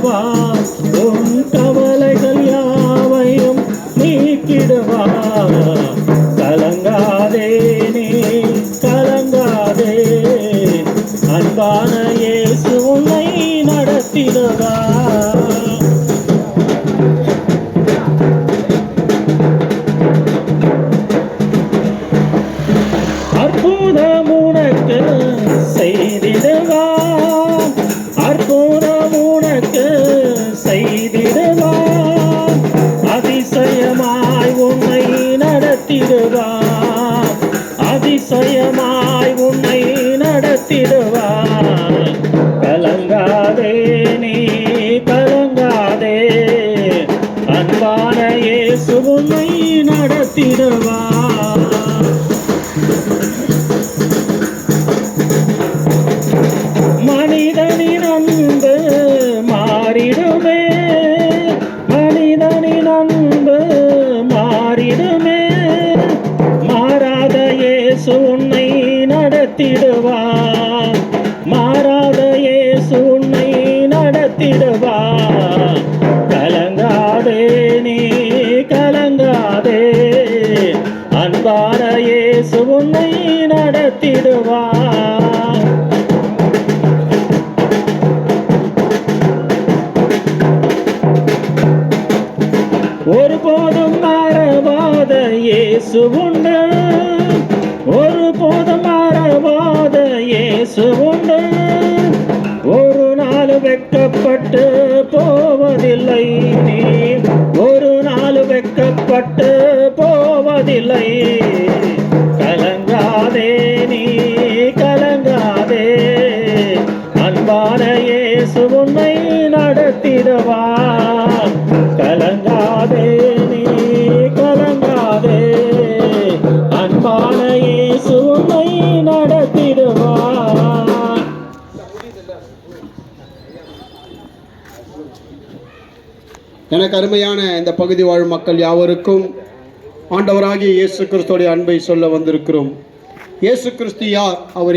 நீக்கிடவா, உன் கவலைகள் யாவையும் நீக்கிடவா. கலங்காதே நீ கலங்காதே, அன்பான இயேசு உன்னை நடத்திடவா. அற்புதம் உனக்கு செய்திடுவா, அற்புதம் உனக்கு செய்திடுவா. அதிசயமாய் உன்னை நடத்திடுவா, அதிசயமாய் உன்னை நடத்திடுவா. கலங்காதே நீ கலங்காதே, அன்பான இயேசு உன்னை நடத்திடுவா. மனிதனின் அன்பு மாறிடுமே, மனிதனின் அன்பு மாறிடுமே. மாறாத இயேசு உன்னை நடத்திடுவா, மாறாத இயேசு உன்னை நடத்திடுவா. கலங்காதே நீ கலங்காதே, அன்பான இயேசு உன்னை நடத்திடுவா. ஒருபோதும் மாறவாத இயேசு உண்டு, ஒருபோதும் மாறவாத இயேசு உண்டு. ஒரு நாள் வெட்கப்பட்டு போவதில்லை நீ, ஒரு நாள் வெட்கப்பட்டு போவதில்லை. கலங்காதே நீ கலங்காதே, அன்பான இயேசு உன்னை நடத்திடுவா. கலங்காதே நீ கலங்காதே, அன்பான இயேசு உன்னை நடத்திடுவா. எனக்கு அருமையான இந்த பகுதி வாழும் மக்கள் யாவருக்கும் ஆண்டவராகிய இயேசு கிறிஸ்துவோடைய அன்பை சொல்ல வந்திருக்கிறோம். இயேசு கிறிஸ்து யார்? அவர்